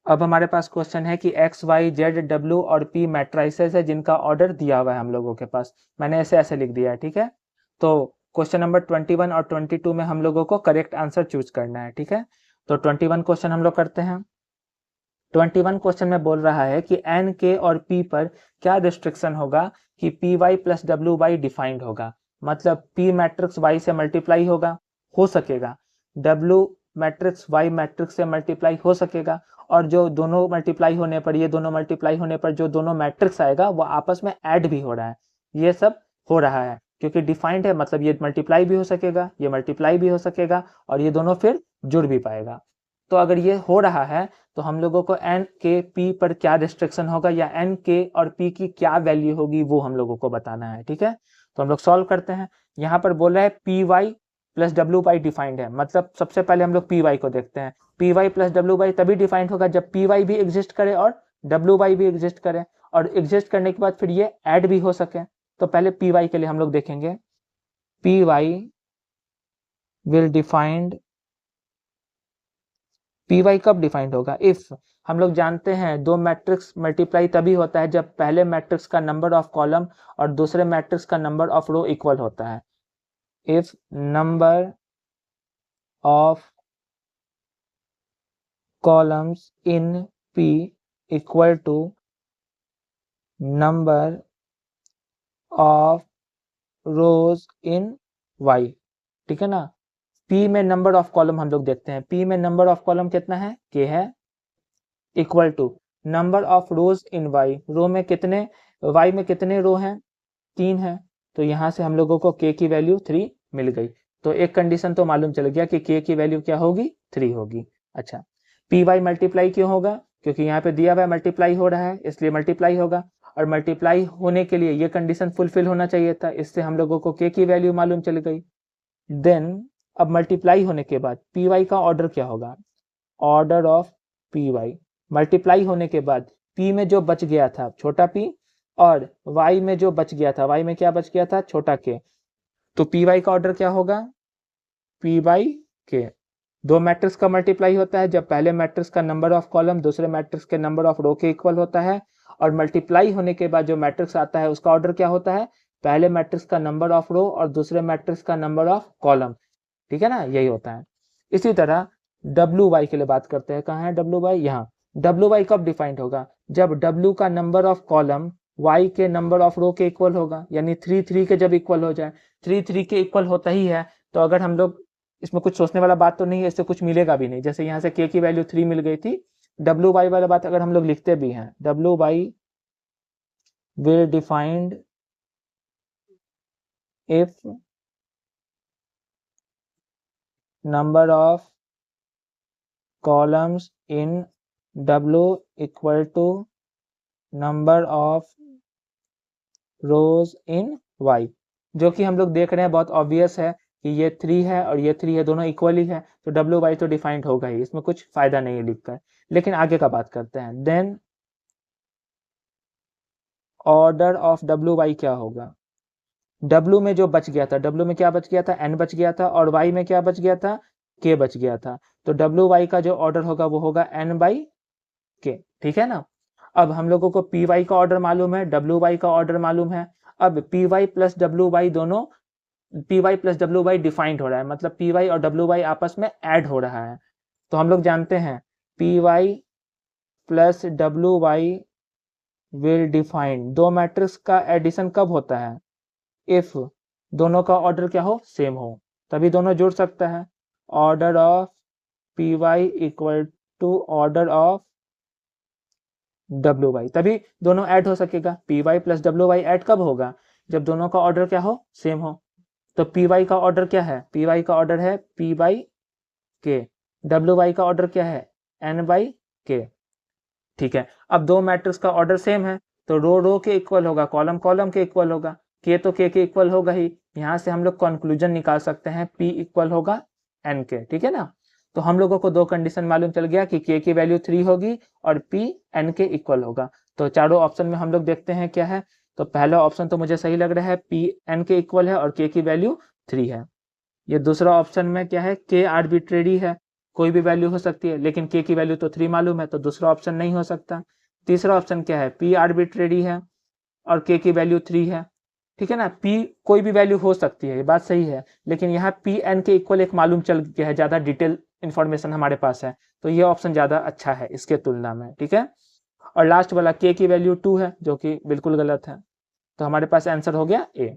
अब हमारे पास क्वेश्चन है कि एक्स वाई जेड डब्ल्यू और पी मैट्राइसेस है जिनका ऑर्डर दिया हुआ है हम लोगों के पास। मैंने ऐसे लिख दिया है, ठीक है। तो क्वेश्चन नंबर 21 और 22 में हम लोगों को करेक्ट आंसर चूज करना है, ठीक है। तो 21 क्वेश्चन हम लोग करते हैं। 21 क्वेश्चन में बोल रहा है कि एन के और पी पर क्या रिस्ट्रिक्शन होगा कि P Y plus W Y defined होगा। मतलब पी मैट्रिक्स वाई से मल्टीप्लाई होगा, हो सकेगा, डब्ल्यू मैट्रिक्स वाई मैट्रिक्स से मल्टीप्लाई हो सकेगा, और जो दोनों मल्टीप्लाई होने पर, ये दोनों मल्टीप्लाई होने पर जो दोनों मैट्रिक्स आएगा वो आपस में ऐड भी हो रहा है। ये सब हो रहा है क्योंकि डिफाइंड है, मतलब ये मल्टीप्लाई भी हो सकेगा, ये मल्टीप्लाई भी हो सकेगा, और ये दोनों फिर जुड़ भी पाएगा। तो अगर ये हो रहा है तो हम लोगों को एन के पी पर क्या रिस्ट्रिक्शन होगा या एन के और पी की क्या वैल्यू होगी वो हम लोगों को बताना है, ठीक है। तो हम लोग सॉल्व करते हैं। यहाँ पर बोल रहा है P Y plus W Y defined है, मतलब सबसे पहले हम लोग पी वाई को देखते हैं। P Y plus W Y तभी डिफाइंड होगा जब पी वाई भी एग्जिस्ट करे और डब्ल्यू वाई भी एग्जिस्ट करे, और एग्जिस्ट करने के बाद फिर ये ऐड भी हो सके। तो पहले पी वाई के लिए हम लोग देखेंगे, P Y will defined, P Y कब डिफाइंड होगा, इफ हम लोग जानते हैं दो मैट्रिक्स मल्टीप्लाई तभी होता है जब पहले मैट्रिक्स का नंबर ऑफ कॉलम और दूसरे मैट्रिक्स का नंबर ऑफ रो इक्वल होता है। If number of columns in P equal to number of rows in Y, ठीक है ना। पी में नंबर ऑफ कॉलम हम लोग देखते हैं, पी में नंबर ऑफ कॉलम कितना है, के है, equal to number of rows in Y, row में कितने, वाई में कितने रो हैं, 3 है। तो यहाँ से हम लोगों को के की वैल्यू 3 मिल गई। तो एक कंडीशन तो मालूम चल गया कि के की वैल्यू क्या होगी, 3 होगी। अच्छा, पी वाई मल्टीप्लाई क्यों होगा, क्योंकि यहाँ पे दिया हुआ मल्टीप्लाई हो रहा है इसलिए मल्टीप्लाई होगा, और मल्टीप्लाई होने के लिए ये कंडीशन फुलफिल होना चाहिए था, इससे हम लोगों को के की वैल्यू मालूम चल गई। देन अब मल्टीप्लाई होने के बाद पी वाई का ऑर्डर क्या होगा, order of P Y, multiply होने के बाद p में जो बच गया था छोटा p, और y में जो बच गया था, y में क्या बच गया था, छोटा k। तो पी वाई का ऑर्डर क्या होगा, पी बाई के। दो मैट्रिक्स का मल्टीप्लाई होता है जब पहले मैट्रिक्स का नंबर ऑफ कॉलम दूसरे मैट्रिक्स के नंबर ऑफ रो के इक्वल होता है, और मल्टीप्लाई होने के बाद जो मैट्रिक्स आता है उसका ऑर्डर क्या होता है, पहले मैट्रिक्स का नंबर ऑफ रो और दूसरे मैट्रिक्स का नंबर ऑफ कॉलम, ठीक है ना, यही होता है। इसी तरह डब्ल्यू वाई के लिए बात करते हैं, कहाँ है डब्ल्यू वाई, यहाँ। डब्ल्यू वाई कब डिफाइंड होगा, जब डब्ल्यू का नंबर ऑफ कॉलम वाई के नंबर ऑफ रो के इक्वल होगा, यानी 3 3 के जब इक्वल हो जाए, 3 3 के इक्वल होता ही है। तो अगर हम लोग, इसमें कुछ सोचने वाला बात तो नहीं है, इससे कुछ मिलेगा भी नहीं, जैसे यहाँ से के की वैल्यू 3 मिल गई थी, डब्ल्यू वाई वाला बात अगर हम लोग लिखते भी हैं, W Y will defined if number of columns in W equal to number of rows in Y, जो कि हम लोग देख रहे हैं बहुत ऑब्वियस है कि ये 3 है और ये 3 है, दोनों इक्वल ही है, तो डब्ल्यू वाई तो डिफाइंड होगा ही, इसमें कुछ फायदा नहीं है लिखकर। लेकिन आगे का बात करते हैं, then order of W Y क्या होगा, W में जो बच गया था, W में क्या बच गया था, N बच गया था, और Y में क्या बच गया था, K बच गया था। तो डब्ल्यू वाई का जो ऑर्डर होगा वो होगा N बाई K, ठीक है ना। अब हम लोगों को पी वाई का ऑर्डर मालूम है, डब्ल्यू वाई का ऑर्डर मालूम है। अब P Y plus W Y दोनों, P Y plus W Y defined हो रहा है, मतलब पी वाई और डब्ल्यू वाई आपस में ऐड हो रहा है। तो हम लोग जानते हैं P Y plus W Y will defined, दो मैट्रिक्स का एडिशन कब होता है, इफ दोनों का ऑर्डर क्या हो, सेम हो, तभी दोनों जुड़ सकता है। Order of P Y equal to order of W Y, तभी दोनों ऐड हो सकेगा। P Y plus W Y add कब होगा, जब दोनों का ऑर्डर क्या हो, सेम हो। तो पी वाई का ऑर्डर क्या है, पी वाई का ऑर्डर है पी बाई के, डब्ल्यू वाई का ऑर्डर क्या है, एन बाई के, ठीक है। अब दो मैट्रिक्स का ऑर्डर सेम है तो रो रो के इक्वल होगा, कॉलम कॉलम के इक्वल होगा, के तो के इक्वल होगा ही। यहाँ से हम लोग कंक्लूजन निकाल सकते हैं पी इक्वल होगा एन के, ठीक है ना। तो हम लोगों को दो कंडीशन मालूम चल गया कि के की वैल्यू 3 होगी और पी एन के इक्वल होगा। तो चारों ऑप्शन में हम लोग देखते हैं क्या है। तो पहला ऑप्शन तो मुझे सही लग रहा है, पी एन के इक्वल है और के की वैल्यू 3 है। ये दूसरा ऑप्शन में क्या है, के आर्बिट्रेरी है, कोई भी वैल्यू हो सकती है, लेकिन k की वैल्यू तो 3 मालूम है, तो दूसरा ऑप्शन नहीं हो सकता। तीसरा ऑप्शन क्या है, p आर्बिट्रेरी है और k की वैल्यू 3 है, ठीक है ना। p कोई भी वैल्यू हो सकती है, ये बात सही है, लेकिन यहाँ p n के इक्वल एक मालूम चल गया है, ज़्यादा डिटेल इन्फॉर्मेशन हमारे पास है, तो ये ऑप्शन ज़्यादा अच्छा है इसके तुलना में, ठीक है। और लास्ट वाला k की वैल्यू 2 है, जो कि बिल्कुल गलत है, तो हमारे पास आंसर हो गया ए।